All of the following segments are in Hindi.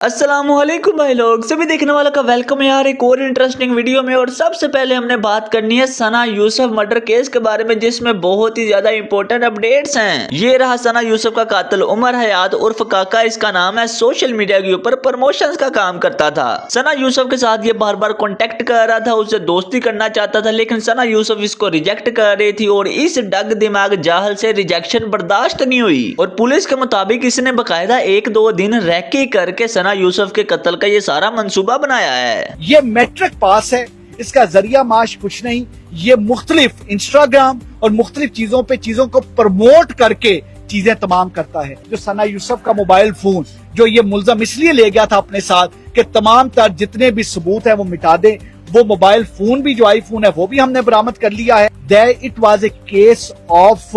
अस्सलामुअलैकुम भाई लोग, सभी देखने वालों का वेलकम यार एक और इंटरेस्टिंग वीडियो में। और सबसे पहले हमने बात करनी है सना यूसुफ मर्डर केस के बारे में, जिसमें बहुत ही ज्यादा इंपॉर्टेंट अपडेट्स हैं। ये रहा सना यूसुफ का कातिल उमर हयात उर्फ काका, इसका नाम है। सोशल मीडिया के ऊपर प्रमोशंस का काम करता था। सना यूसुफ के साथ ये बार बार कॉन्टेक्ट कर रहा था, उससे दोस्ती करना चाहता था, लेकिन सना यूसुफ इसको रिजेक्ट कर रही थी और इस डग दिमाग जाहल से रिजेक्शन बर्दाश्त नहीं हुई। और पुलिस के मुताबिक इसने बकायदा 1-2 दिन रैकी करके सना यूसुफ के कत्ल का ये सारा मंसूबा बनाया है। ये मैट्रिक पास है, इसका जरिया माश कुछ नहीं। ये मुख्तलिफ इंस्टाग्राम और मुख्तलिफ चीजों पे चीजों को प्रमोट करके चीजें तमाम करता है। जो सना यूसुफ का मोबाइल फोन जो ये मुल्जम इसलिए ले गया था अपने साथ कि तमाम तर जितने भी सबूत है वो मिटा दे। वो मोबाइल फोन भी जो आईफोन है वो भी हमने बरामद कर लिया है। It was a case of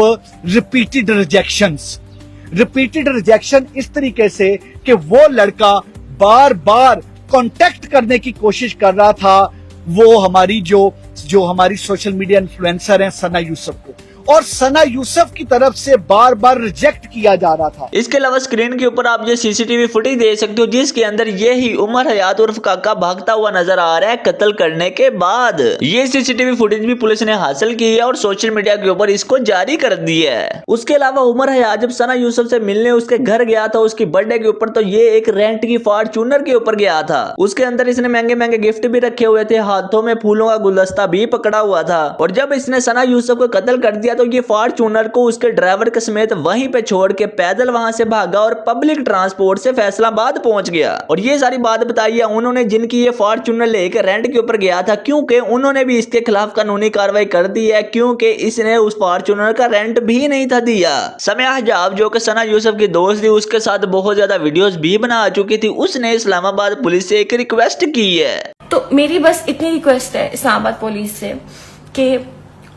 repeated rejections. Repeated rejection इस तरीके से कि वो लड़का बार बार कांटेक्ट करने की कोशिश कर रहा था वो हमारी जो हमारी सोशल मीडिया इन्फ्लुएंसर हैं सना यूसुफ को, और सना यूसुफ की तरफ से बार बार रिजेक्ट किया जा रहा था। इसके अलावा स्क्रीन के ऊपर आप ये सीसीटीवी फुटेज देख सकते हो, जिसके अंदर ये ही उमर हयात उर्फ काका भागता हुआ नजर आ रहा है कत्ल करने के बाद। ये सीसीटीवी फुटेज भी पुलिस ने हासिल की है और सोशल मीडिया के ऊपर इसको जारी कर दी है। उसके अलावा उमर हयात जब सना यूसुफ से मिलने उसके घर गया था उसकी बर्थडे के ऊपर, तो ये एक रेंट की फॉर्च्यूनर के ऊपर गया था। उसके अंदर इसने महंगे महंगे गिफ्ट भी रखे हुए थे, हाथों में फूलों का गुलदस्ता भी पकड़ा हुआ था। और जब इसने सना यूसुफ को कत्ल कर दिया तो ये फॉर्च्यूनर को उसके ड्राइवर के समेत वहीं पे छोड़ के पैदल वहां से भागा और पब्लिक ट्रांसपोर्ट से फैसलाबाद पहुंच गया। और ये सारी बात बताई है उन्होंने जिनकी ये फॉर्च्यूनर लेकर रेंट के ऊपर गया था, क्योंकि उन्होंने भी इसके खिलाफ कानूनी कार्रवाई कर दी है, क्योंकि इसने उस फॉर्च्यूनर का रेंट भी नहीं था दिया। समिया हजाब जो कि सना यूसुफ की दोस्त थी, उसके साथ बहुत ज्यादा वीडियोस भी बना चुकी थी, उसने इस्लामाबाद पुलिस से एक रिक्वेस्ट की है। तो मेरी बस इतनी रिक्वेस्ट है इस्लामाबाद पुलिस से कि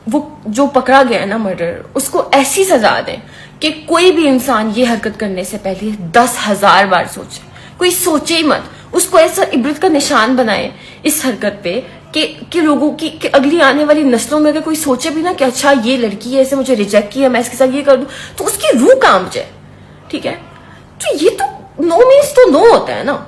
वो जो पकड़ा गया है ना मर्डर, उसको ऐसी सजा दे कि कोई भी इंसान ये हरकत करने से पहले 10,000 बार सोचे। कोई सोचे ही मत, उसको ऐसा इबरत का निशान बनाए इस हरकत पे कि लोगों की कि अगली आने वाली नस्लों में अगर कोई सोचे भी ना कि अच्छा ये लड़की है, ऐसे मुझे रिजेक्ट किया, मैं इसके साथ ये कर दूं, तो उसकी रूह कांप जाए। ठीक है, तो ये तो नो मीन्स तो नो होता है ना।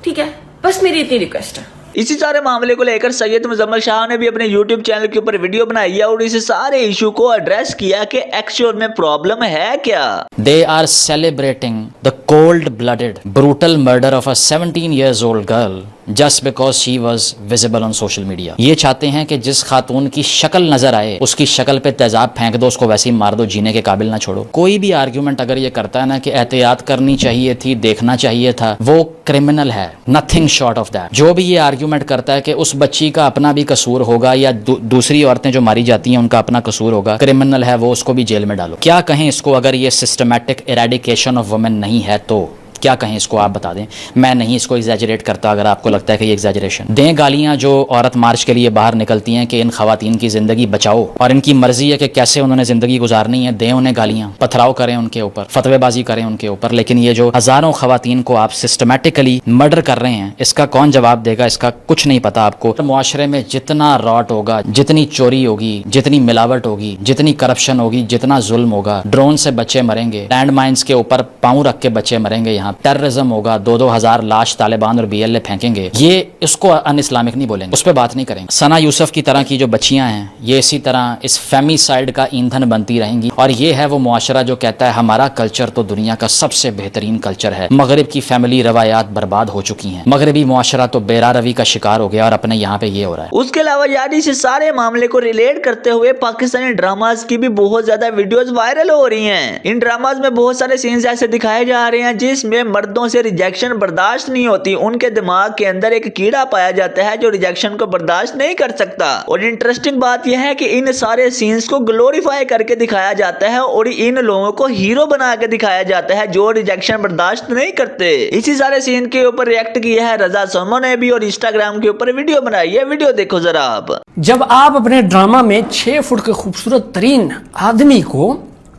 ठीक है, बस मेरी इतनी रिक्वेस्ट है। इसी सारे मामले को लेकर सैयद मुजम्मिल शाह ने भी अपने YouTube चैनल के ऊपर वीडियो बनाई है और इस सारे इशू को एड्रेस किया कि एक्चुअल में प्रॉब्लम है क्या। They are celebrating the cold-blooded, brutal murder of a 17 years old girl just because she was visible on social media. ये चाहते हैं कि जिस खातून की शक्ल नजर आए उसकी शक्ल पे तेजाब फेंक दो, उसको वैसे ही मार दो, जीने के काबिल ना छोड़ो। कोई भी आर्ग्यूमेंट अगर ये करता है ना कि एहतियात करनी चाहिए थी, देखना चाहिए था, वो क्रिमिनल है। Nothing short of that. जो भी ये आर्ग्यूमेंट करता है कि उस बच्ची का अपना भी कसूर होगा या दूसरी औरतें जो मारी जाती हैं उनका अपना कसूर होगा, क्रिमिनल है वो, उसको भी जेल में डालो। क्या कहें इसको अगर ये सिस्टमैटिक इरेडिकेशन ऑफ वुमेन नहीं है तो क्या कहें इसको, आप बता दें। मैं नहीं इसको एग्जैजरेट करता, अगर आपको लगता है कि ये एग्जैजरेशन। दें गालियां जो औरत मार्च के लिए बाहर निकलती हैं कि इन खवातीन की जिंदगी बचाओ और इनकी मर्जी है कि कैसे उन्होंने जिंदगी गुजारनी है, दें उन्हें गालियां, पथराव करें उनके ऊपर, फतवेबाजी करें उनके ऊपर। लेकिन ये जो हजारों खवातीन को आप सिस्टमैटिकली मर्डर कर रहे हैं, इसका कौन जवाब देगा, इसका कुछ नहीं पता आपको। मुआशरे में जितना रॉट होगा, जितनी चोरी होगी, जितनी मिलावट होगी, जितनी करप्शन होगी, जितना जुल्म होगा, ड्रोन से बच्चे मरेंगे, लैंड माइंस के ऊपर पांव रख के बच्चे मरेंगे, टेररिज्म होगा, 2-2 हजार लाश तालिबान और BLA फेंकेंगे, ये इसको अन इस्लामिक नहीं बोलेंगे, उस पर बात नहीं करेंगे। सना यूसुफ की तरह की जो बच्चियां हैं ये इसी तरह इस फेमिसाइड का ईंधन बनती रहेंगी। और ये है वो मुआशरा जो कहता है हमारा कल्चर तो दुनिया का सबसे बेहतरीन कल्चर है। मगरिब की फैमिली रवायात बर्बाद हो चुकी हैं, मगरबी मुआशरा तो बेरारवी का शिकार हो गया और अपने यहाँ पे ये हो रहा है। उसके अलावा यार इस सारे मामले को रिलेट करते हुए पाकिस्तानी ड्रामाज की भी बहुत ज्यादा वीडियोस वायरल हो रही हैं। इन ड्रामाज में बहुत सारे सीन्स ऐसे दिखाए जा रहे हैं जिसमें मर्दों से रिजेक्शन बर्दाश्त नहीं होती। उनके दिमाग के अंदर एक कीड़ा पाया जाता है जो रिजेक्शन को बर्दाश्त नहीं कर सकता। और इंटरेस्टिंग बात यह है कि इन सारे सीन्स को ग्लोरीफाई करके दिखाया जाता है और इन लोगों को हीरो बना के दिखाया जाता है जो रिजेक्शन बर्दाश्त नहीं करते। इसी सारे सीन के ऊपर रिएक्ट किया है रजा सोमो ने भी और इंस्टाग्राम के ऊपर वीडियो बनाई है। वीडियो देखो जरा आप। जब आप अपने ड्रामा में 6 फुट के खूबसूरत तरीन आदमी को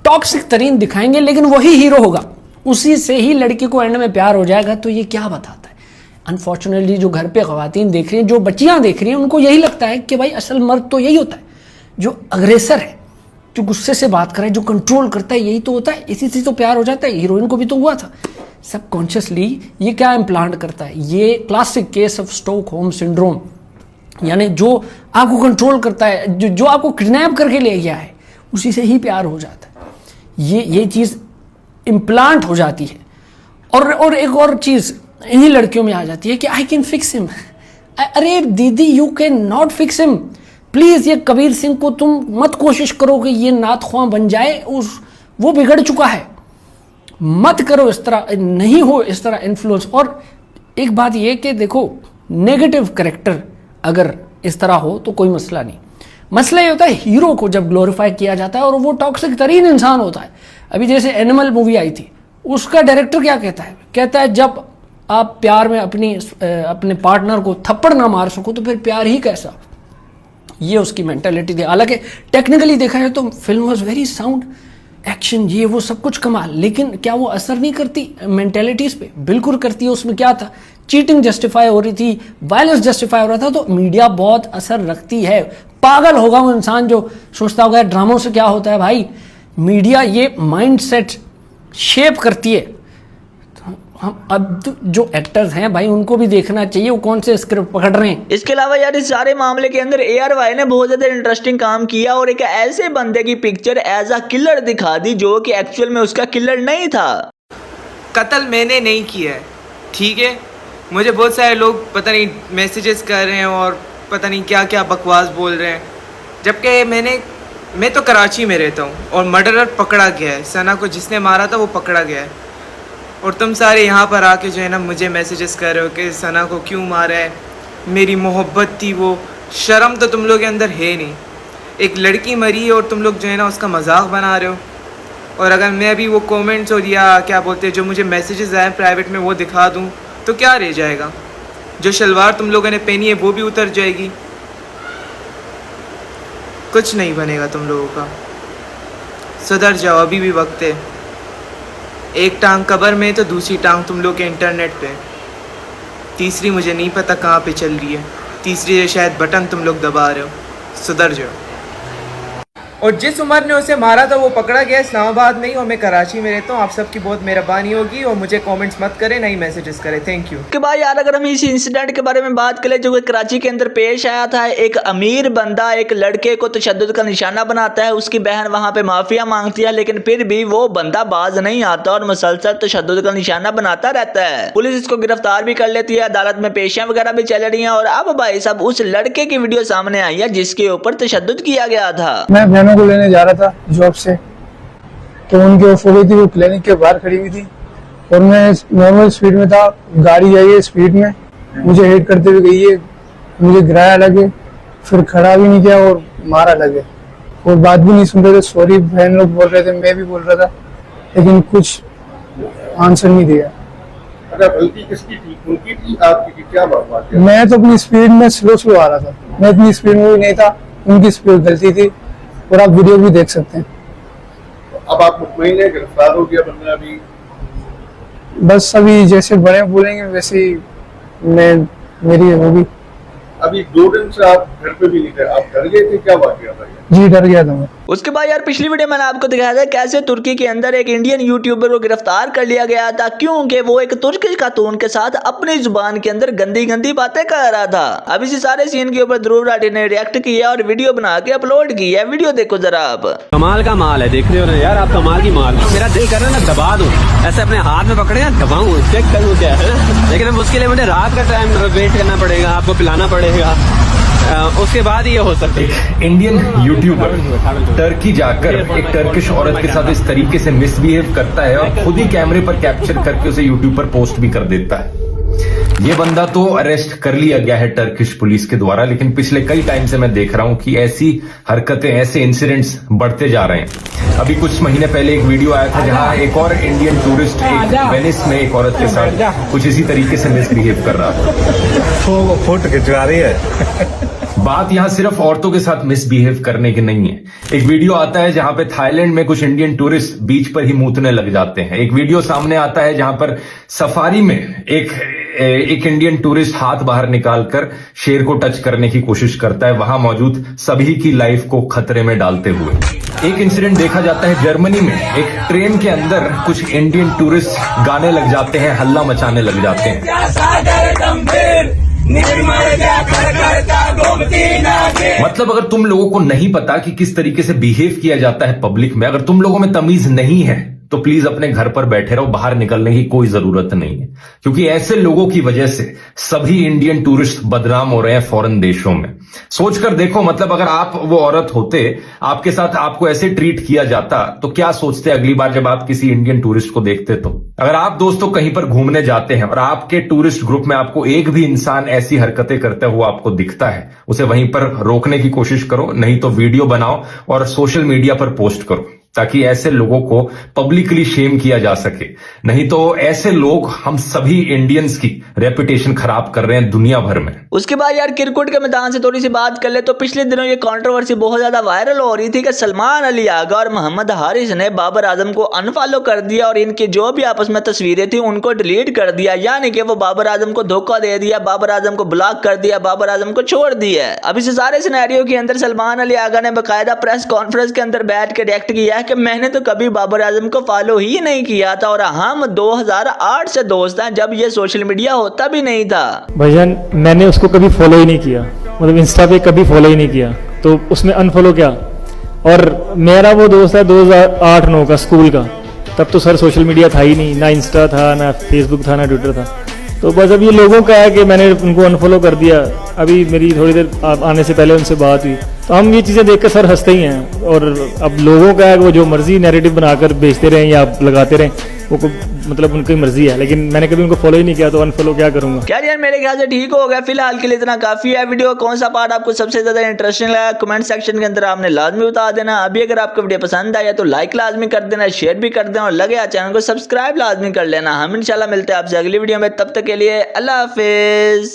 टॉक्सिक तरीन दिखाएंगे लेकिन वही हीरो होगा, उसी से ही लड़की को एंड में प्यार हो जाएगा, तो ये क्या बताता है? अनफॉर्चुनेटली जो घर पे ख्वातीन देख रही हैं, जो बच्चियां देख रही हैं, उनको यही लगता है कि भाई असल मर्द तो यही होता है जो अग्रेसर है, जो गुस्से से बात करे, जो कंट्रोल करता है, यही तो होता है, इसी से तो प्यार हो जाता है। हीरोइन को भी तो हुआ था। सबकॉन्शियसली ये क्या इम्प्लांट करता है, ये classic case of Stockholm syndrome, यानी जो आपको कंट्रोल करता है, जो आपको किडनैप करके ले गया है, उसी से ही प्यार हो जाता है। ये चीज़ इम्प्लांट हो जाती है। और एक और चीज़ इन्हीं लड़कियों में आ जाती है कि आई कैन फिक्स हिम। अरे दीदी, you can not fix him. Please ये कबीर सिंह को तुम मत कोशिश करो कि ये नात ख्वां बन जाए, वो बिगड़ चुका है। मत करो इस तरह, नहीं हो इस तरह इन्फ्लुएंस। और एक बात ये कि देखो, नेगेटिव कैरेक्टर अगर इस तरह हो तो कोई मसला नहीं। मसला ये होता है हीरो को जब ग्लोरीफाई किया जाता है और वो टॉक्सिक तरीन इंसान होता है। अभी जैसे एनिमल मूवी आई थी, उसका डायरेक्टर क्या कहता है? कहता है जब आप प्यार में अपने पार्टनर को थप्पड़ ना मार सको तो फिर प्यार ही कैसा। ये उसकी मेंटालिटी थी। हालांकि टेक्निकली देखा जाए तो film was very sound, action ये वो सब कुछ कमाल, लेकिन क्या वो असर नहीं करती मेंटेलिटीज पे? बिल्कुल करती है। उसमें क्या था, चीटिंग जस्टिफाई हो रही थी, वायलेंस जस्टिफाई हो रहा था। तो मीडिया बहुत असर रखती है। पागल होगा वो इंसान जो सोचता होगा ड्रामों से क्या होता है। भाई, मीडिया ये माइंड सेट शेप करती है। हम अब जो एक्टर्स हैं भाई, उनको भी देखना चाहिए वो कौन से स्क्रिप्ट पकड़ रहे हैं। इसके अलावा यार इस सारे मामले के अंदर ARY ने बहुत ज्यादा इंटरेस्टिंग काम किया और एक ऐसे बंदे की पिक्चर एज अ किलर दिखा दी जो कि एक्चुअल में उसका किलर नहीं था। कत्ल मैंने नहीं किया है, ठीक है। मुझे बहुत सारे लोग पता नहीं मैसेजेस कर रहे हैं और पता नहीं क्या क्या बकवास बोल रहे हैं, जबकि मैं तो कराची में रहता हूँ और मर्डरर पकड़ा गया है। सना को जिसने मारा था वो पकड़ा गया है, और तुम सारे यहाँ पर आके जो है ना मुझे मैसेजेस कर रहे हो कि सना को क्यों मारा है, मेरी मोहब्बत थी वो। शर्म तो तुम लोग के अंदर है नहीं। एक लड़की मरी है और तुम लोग जो है ना उसका मजाक बना रहे हो। और अगर मैं अभी वो कमेंट्स और या क्या बोलते हैं जो मुझे मैसेजेस आए प्राइवेट में वो दिखा दूँ तो क्या रह जाएगा? जो शलवार तुम लोगों ने पहनी है वो भी उतर जाएगी, कुछ नहीं बनेगा तुम लोगों का। सुधर जाओ, अभी भी वक्त है। एक टांग कब्र में तो दूसरी टांग तुम लोग के इंटरनेट पे, तीसरी मुझे नहीं पता कहाँ पे चल रही है। तीसरी शायद बटन तुम लोग दबा रहे हो। सुधर जाओ। और जिस उमर ने उसे मारा था वो पकड़ा गया इस्लामाबाद में ही, और मैं कराची में रहता हूँ। आप सबकी बहुत मेहरबानी होगी और मुझे कमेंट्स मत करें, नहीं मैसेजेस करें। Thank you. के बाद यार अगर हम इस इंसिडेंट के बारे में बात करें जो कि कराची के अंदर पेश आया था, एक अमीर बंदा एक लड़के को तशद्दुद का निशाना बनाता है। उसकी बहन वहां पे माफिया मांगती है, लेकिन फिर भी वो बंदा बाज नहीं आता और मुसलसल तशद्दुद का निशाना बनाता रहता है। पुलिस इसको गिरफ्तार भी कर लेती है, अदालत में पेशियां वगैरह भी चल रही है। और अब भाई साहब उस लड़के की वीडियो सामने आई है जिसके ऊपर तशद्दुद किया गया था। मैं बहनों को लेने जा रहा था जॉब से, तो उनकी ऑफ हो गई थी, वो क्लिनिक के बाहर खड़ी हुई थी और मैं नॉर्मल स्पीड में था। गाड़ी आई है स्पीड में, मुझे हिट करते हुए गई है, मुझे गिराया लगे, फिर खड़ा भी नहीं किया और मारा लगे, और बात भी नहीं सुन रहे थे। सॉरी बहन लोग बोल रहे थे, मैं भी बोल रहा था, लेकिन कुछ आंसर नहीं दिया। गलती किसकी थी, उनकी थी आपकी? क्या बात? मैं तो अपनी स्पीड में स्लो आ रहा था, मैं इतनी स्पीड में भी नहीं था, उनकी स्पीड गलती थी, और आप वीडियो भी देख सकते हैं। अब आप मुतमईन है गिरफ्तार हो गया बंदा? अभी बस अभी जैसे बड़े बोलेंगे वैसे ही मेरी होगी। अभी 2 दिन से आप घर पे भी नहीं थे, आप डर गए थे? क्या वाकया था? जी डर गया था मैं। उसके बाद यार पिछली वीडियो मैंने आपको दिखाया था कैसे तुर्की के अंदर एक इंडियन यूट्यूबर को गिरफ्तार कर लिया गया था, क्योंकि वो एक तुर्की खातून के साथ अपनी जुबान के अंदर गंदी गंदी बातें कर रहा था। अब इसी सारे सीन के ऊपर ध्रुव राठी ने रिएक्ट किया और वीडियो बना के अपलोड की है। वीडियो देखो जरा आप। कमाल का माल है, देख रहे हो ना यार आप, कमाल की माल। मेरा दिल कर रहा है ना दबा दूं, ऐसे अपने हाथ में पकड़े ना दबाऊं, चेक करूं क्या है, लेकिन अब उसके लिए मुझे रात का टाइम वेट करना पड़ेगा, आपको पिलाना पड़ेगा, उसके बाद ये हो सकता है। इंडियन यूट्यूबर टर्की जाकर एक टर्किश औरत के साथ इस तरीके से मिसबिहेव करता है और खुद ही कैमरे पर कैप्चर करके उसे यूट्यूब पर पोस्ट भी कर देता है। ये बंदा तो अरेस्ट कर लिया गया है टर्किश पुलिस के द्वारा, लेकिन पिछले कई टाइम से मैं देख रहा हूं कि ऐसी हरकतें, ऐसे इंसिडेंट्स बढ़ते जा रहे हैं। अभी कुछ महीने पहले एक वीडियो आया था जहां एक और इंडियन टूरिस्ट वेनिस में एक औरत के साथ कुछ इसी तरीके से मिसबिहेव कर रहा था। फोटो खिंचवा रही है। बात यहाँ सिर्फ औरतों के साथ मिसबिहेव करने की नहीं है। एक वीडियो आता है जहां पे थाईलैंड में कुछ इंडियन टूरिस्ट बीच पर ही मूतने लग जाते हैं। एक वीडियो सामने आता है जहां पर सफारी में एक एक इंडियन टूरिस्ट हाथ बाहर निकालकर शेर को टच करने की कोशिश करता है, वहां मौजूद सभी की लाइफ को खतरे में डालते हुए। एक इंसिडेंट देखा जाता है जर्मनी में, एक ट्रेन के अंदर कुछ इंडियन टूरिस्ट गाने लग जाते हैं, हल्ला मचाने लग जाते हैं। मतलब अगर तुम लोगों को नहीं पता कि किस तरीके से बिहेव किया जाता है पब्लिक में, अगर तुम लोगों में तमीज नहीं है, तो प्लीज अपने घर पर बैठे रहो, बाहर निकलने की कोई जरूरत नहीं है, क्योंकि ऐसे लोगों की वजह से सभी इंडियन टूरिस्ट बदनाम हो रहे हैं फॉरेन देशों में। सोचकर देखो, मतलब अगर आप वो औरत होते, आपके साथ आपको ऐसे ट्रीट किया जाता, तो क्या सोचते अगली बार जब आप किसी इंडियन टूरिस्ट को देखते तो? अगर आप दोस्तों कहीं पर घूमने जाते हैं और आपके टूरिस्ट ग्रुप में आपको एक भी इंसान ऐसी हरकतें करते हुए आपको दिखता है, उसे वहीं पर रोकने की कोशिश करो, नहीं तो वीडियो बनाओ और सोशल मीडिया पर पोस्ट करो, ताकि ऐसे लोगों को पब्लिकली शेम किया जा सके। नहीं तो ऐसे लोग हम सभी इंडियंस की रेपुटेशन खराब कर रहे हैं दुनिया भर में। उसके बाद यार क्रिकेट के मैदान से थोड़ी सी बात कर ले तो पिछले दिनों ये कंट्रोवर्सी बहुत ज्यादा वायरल हो रही थी कि सलमान अली आगा और मोहम्मद हारिस ने बाबर आजम को अनफॉलो कर दिया और इनकी जो भी आपस में तस्वीरें थी उनको डिलीट कर दिया, यानी कि वो बाबर आजम को धोखा दे दिया, बाबर आजम को ब्लॉक कर दिया, बाबर आजम को छोड़ दिया। अब इस सारे सिनेरियो के अंदर सलमान अली आगा ने बाकायदा प्रेस कॉन्फ्रेंस के अंदर बैठ के रिएक्ट किया कि मैंने तो कभी बाबर आजम को फॉलो ही नहीं किया था और हम 2008 से दोस्त हैं, जब ये सोशल मीडिया होता भी नहीं था। भाईजान मैंने उसको कभी फॉलो ही नहीं किया, मतलब इंस्टा पे कभी फॉलो ही नहीं किया, तो उसमें अनफॉलो क्या। और मेरा वो दोस्त है 2008-9 का, स्कूल का, तब तो सर सोशल मीडिया था ही नहीं, ना इंस्टा था, ना फेसबुक था, ना ट्विटर था। तो बस अब ये लोगों का है कि मैंने उनको अनफॉलो कर दिया। अभी मेरी थोड़ी देर आने से पहले उनसे बात हुई, तो हम ये चीज़ें देखकर सर हंसते ही हैं। और अब लोगों का है कि वो जो मर्जी नैरेटिव बनाकर बेचते रहें या लगाते रहें, वो मतलब उनकी मर्जी है, लेकिन मैंने कभी उनको फॉलो ही नहीं किया, तो अनफॉलो क्या करूंगा। क्या यार मेरे ख्याल से ठीक हो गया, फिलहाल के लिए इतना काफी है। वीडियो कौन सा पार्ट आपको सबसे ज्यादा इंटरेस्टिंग लगा कमेंट सेक्शन के अंदर आपने लाजमी बता देना। अभी अगर आपको वीडियो पसंद आया तो लाइक लाजमी कर देना, शेयर भी कर देना और लगे चैनल को सब्सक्राइब लाजमी कर लेना। हम इंशाल्लाह मिलते हैं आपसे अगली वीडियो में, तब तक के लिए अल्लाह हाफिज।